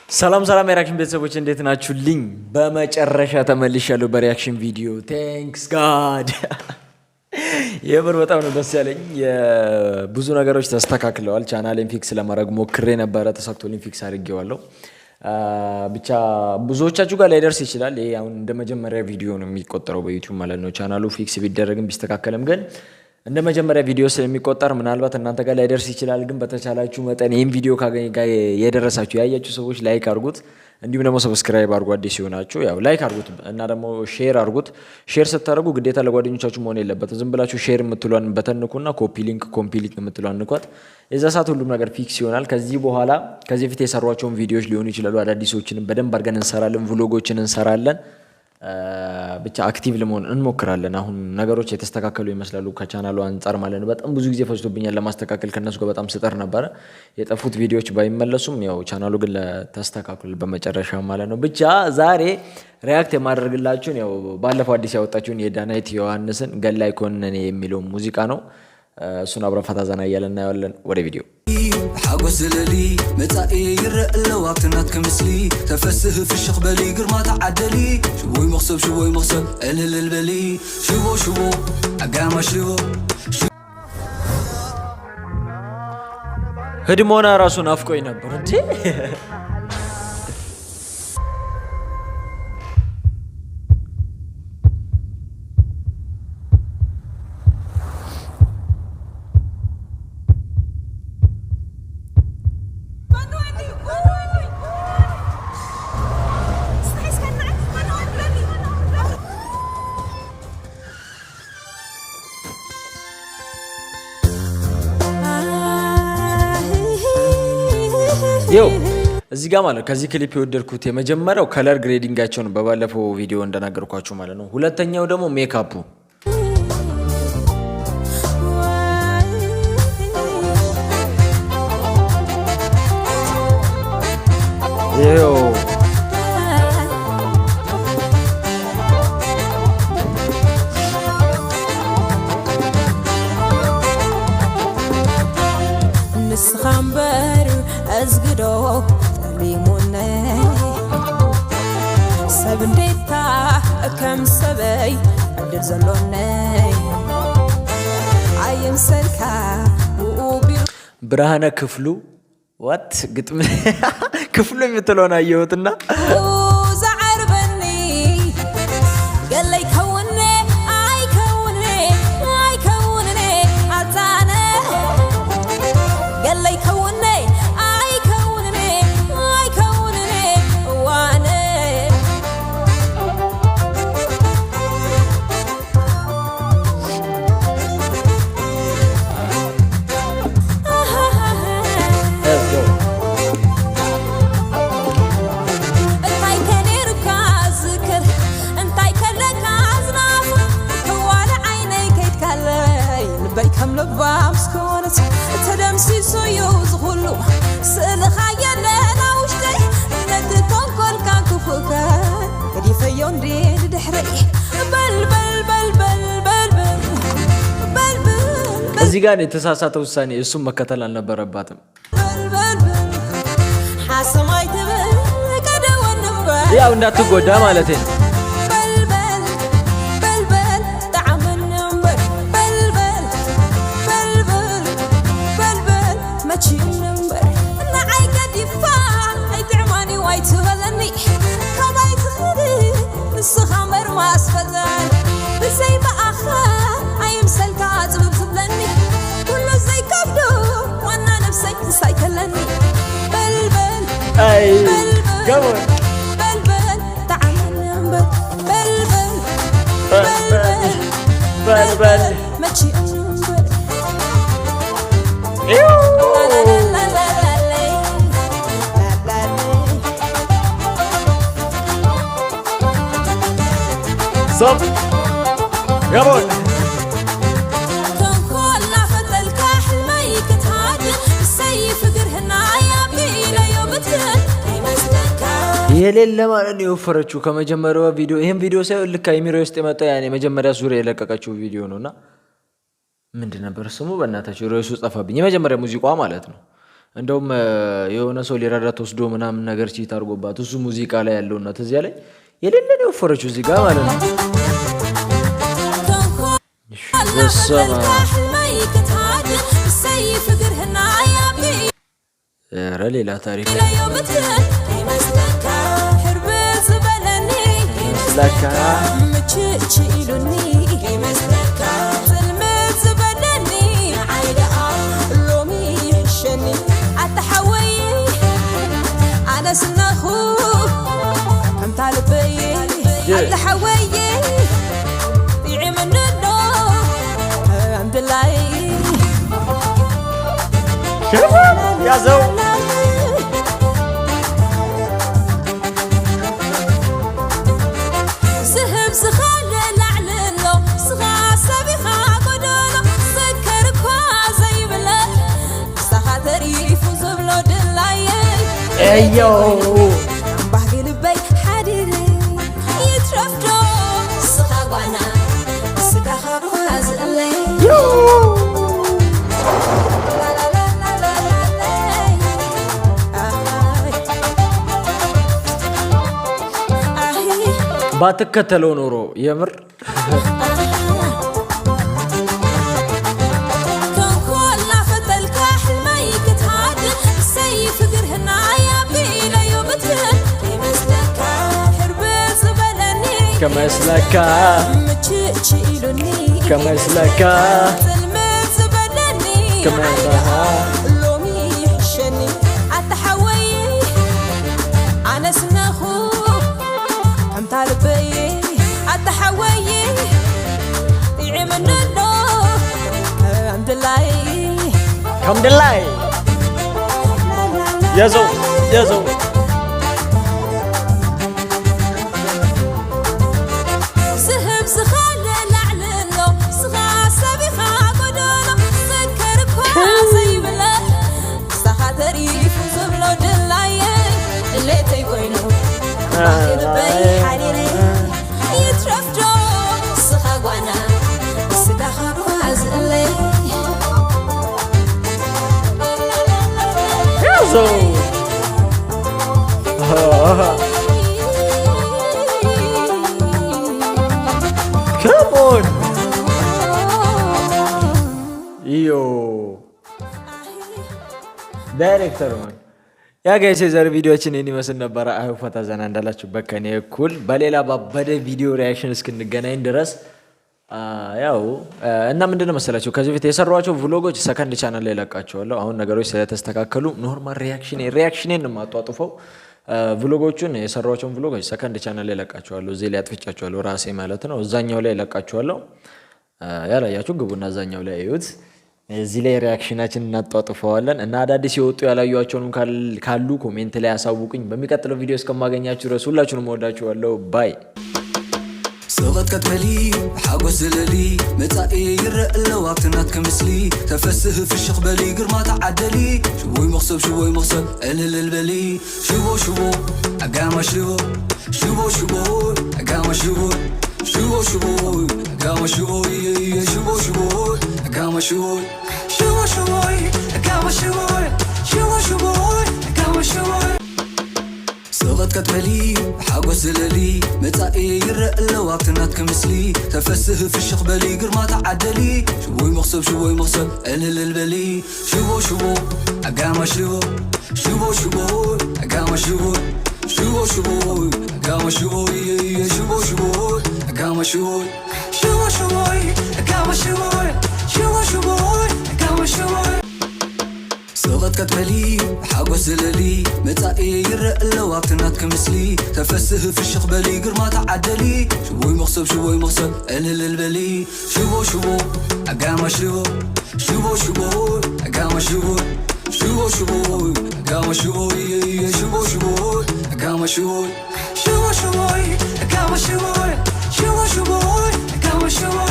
ሰላም የሪያክሽን ቤተሰቦች እንዴት ናችሁልኝ? በመጨረሻ ተመልሻለሁ በሪያክሽን ቪዲዮ። ቴንክስ ጋድ የምር በጣም ነው ደስ ያለኝ። ብዙ ነገሮች ተስተካክለዋል። ቻናሌን ፊክስ ለማድረግ ሞክሬ ነበረ፣ ተሳክቶልኝ ፊክስ አድርጌዋለሁ። ብቻ ብዙዎቻችሁ ጋር ላይደርስ ይችላል። ይሄ አሁን እንደ መጀመሪያ ቪዲዮ ነው የሚቆጠረው በዩቲዩብ ማለት ነው። ቻናሉ ፊክስ ቢደረግም ቢስተካከልም ግን እንደ መጀመሪያ ቪዲዮ ስለሚቆጠር ምናልባት እናንተ ጋር ላይደርስ ይችላል። ግን በተቻላችሁ መጠን ይሄን ቪዲዮ ጋር የደረሳችሁ ያያችሁ ሰዎች ላይክ አድርጉት፣ እንዲሁም ደግሞ ሰብስክራይብ አድርጉ። አዲስ ሲሆናችሁ ያው ላይክ አድርጉት እና ደግሞ ሼር አድርጉት። ሼር ስታደርጉ ግዴታ ለጓደኞቻችሁ መሆን የለበትም። ዝም ብላችሁ ሼር የምትሏን በተንኩና ኮፒ ሊንክ የምትሏን ንኳት። የዛ ሰዓት ሁሉም ነገር ፊክስ ይሆናል። ከዚህ በኋላ ከዚህ በፊት የሰሯቸውን ቪዲዮዎች ሊሆኑ ይችላሉ፣ አዳዲሶችንም በደንብ አድርገን እንሰራለን፣ ቭሎጎችን እንሰራለን። ብቻ አክቲቭ ለመሆን እንሞክራለን። አሁን ነገሮች የተስተካከሉ ይመስላሉ ከቻናሉ አንፃር ማለት ነው። በጣም ብዙ ጊዜ ፈጅቶብኛል ለማስተካከል፣ ከነሱ ጋር በጣም ስጠር ነበረ። የጠፉት ቪዲዮዎች ባይመለሱም ያው ቻናሉ ግን ተስተካክሏል በመጨረሻ ማለት ነው። ብቻ ዛሬ ሪያክት የማደርግላችሁን ያው ባለፈው አዲስ ያወጣችሁን የዳናይት ዮሐንስን ገላይ ኮነኔ የሚለው ሙዚቃ ነው። እሱን አብረን ፈታ ዘና እያለን እናየዋለን። ወደ ቪዲዮ حاجة زلالي متاعي يرق لو عبتنات كمثلي تفسه في الشيخ بالي قرما تعدلي شبوي مغصب قلل البلي شبو عقامة شبو هدمونا راسو نافكوي نبر انتي ዮ እዚህ ጋር ማለት ከዚህ ክሊፕ የወደድኩት የመጀመሪያው ከለር ግሬዲንጋቸው ነው፣ በባለፈው ቪዲዮ እንደነገርኳችሁ ማለት ነው። ሁለተኛው ደግሞ ሜካፑ ይሄው ንስኻምበር أزقدو تليموني سبنديتا كم سبي عدل زلوني عايم سلكا وبير برهانة كفلو وات قلت كفلو يمتلون أيوتنا وزعر بني قال لي كوني اي كوني عزاني قال لي كوني كم لبابس كونت تدمسي سيوز غلو سلخايا لنا وشتي ندتون كل كان كفوكان كدي فيون دين دحري بل بل بل بل بل بل بل بل እዚህ ጋር የተሳሳተ ውሳኔ እሱም መከተል አልነበረባትም። حاسماي تبل كدو نبر ያው እንዳትጎዳ ማለት ነው። الصخامر ما اسفلني بزي ما اخر ايم سلكات ببزبلني كله زي كبدو وانا نفسي سايكلني بلبل اي بلبل بلبل تعال ننبل بلبل بلبل بلبل ما تشي انبل لا لا لا لا صف يا بول تنكون لافت الكحل ما يكتهاجن السيف قرهنا يا بيلا يومتن የሌለ ማለት ነው የወፈረችው ከመጀመሪያው ቪዲዮ። ይሄን ቪዲዮ ሳይሆን ልክ አይሚሮ ውስጥ የመጣ ያኔ መጀመሪያ ዙሪያ የለቀቀችው ቪዲዮ ነውና ምንድን ነበር ስሙ? በእናታችሁ ርዕሱ ጠፋብኝ። የመጀመሪያ ሙዚቃዋ ማለት ነው። እንደውም የሆነ ሰው ሊረዳት ወስዶ ምናምን ነገር ቺት አድርጎባት እሱ ሙዚቃ ላይ ያለውና ተዚያ ላይ የሌለ ነው ወፈረችው እዚህ ጋር ማለት ነው። ኧረ ሌላ ታሪክ ያዘው ዝህብ ዝኻለ ላዕልሎ ስኻ ሰቢኻ ጎደሎ ዘከርኳ ዘይብለ ስኻ ተሪፉ ዝብሎ ድላየ እዮ ባህጊ ልበይ ሓዲረ ይትረፍዶ ስኻ ጓና ስኻ ኻብኻ ዝእለይ ባትከተለው ኖሮ የምር ተንኮላ ፈተልካ ሕልመይ ክትሃድ ሰይፍ እግርህና ያቢለዮ ብትህል ይመስለካ ሕርብ ዝበለኒ ከመስለካ ምችች ኢሉኒ ከመስለካ ጽልምት ዝበለኒ ከመስለካ ሎሚ ይሕሸኒ ኣተሓወይ ኣነስነኹ ታልበይ ኣተሓወይ ይዕመነሎ ኣምድላይ ከምድላይ ያዘው ያዘው ዝህብ ዝኻለ ላዕልሎ ስኻ ሰቢኻ ጎደሎ ዘከርኳ ዘይብለ ስኻ ተሪፉ ዝብሎ ድላየ ድሌተይ ኮይኑ ልበይ ሓዲረ ይትረፍዶ ስኻ ጓና ስጋ ኻብኻ ዝእለይ ያዘው ከሞን iyo ዳይሬክተር ማን ያ ጋይስ የዛሬ ቪዲዮችን ይህን ይመስል ነበረ። አይ ፈታ ዘና እንዳላችሁበት ከኔ እኩል በሌላ ባበደ ቪዲዮ ሪያክሽን እስክንገናኝ ድረስ ያው እና ምንድነው መሰላችሁ ከዚህ በፊት የሰሯቸው ቭሎጎች ሰከንድ ቻናል ላይ ለቃቸዋለሁ። አሁን ነገሮች ስለተስተካከሉ ኖርማል ሪያክሽኔን ነው የማጧጥፈው። ቭሎጎቹን የሰሯቸውን ቭሎጎች ሰከንድ ቻናል ላይ ለቃቸዋለሁ። እዚህ ላይ አጥፍቻቸዋለሁ ራሴ ማለት ነው። እዛኛው ላይ ለቃቸዋለሁ። ያላያችሁ ግቡና እዛኛው ላይ እዩት። እዚህ ላይ ሪያክሽናችን እናጧጥፈዋለን እና አዳዲስ የወጡ ያላዩዋቸውንም ካሉ ኮሜንት ላይ አሳውቁኝ። በሚቀጥለው ቪዲዮ እስከማገኛችሁ ድረስ ሁላችሁንም ወዳችኋለሁ። ባይ سوغت كتملي حاجوز زللي متاعي يرق اللوابت ناتك مسلي تفسه في الشيخ بالي قرما تعدلي شوي مغصب قلل البلي شوبو اقام شوبو اقام شوبو اقام شوبو اقام شوبو سوغت كتملي حاجوز زللي متاعي يرق اللوابت ناتك مسلي تفسه في الشيخ بالي قرما تعدلي شوي مغصب قلل البلي شوبو اقام شوبو اقام شوبو اقام شوبو سوغت كتملي حاجوز زللي متاعي يرق اللوابت ناتك مسلي تفسه في الشيخ بالي قرما تعدلي شوي مغصب قلل البلي شوبو اقام شوبو اقام شوبو اقام شوبو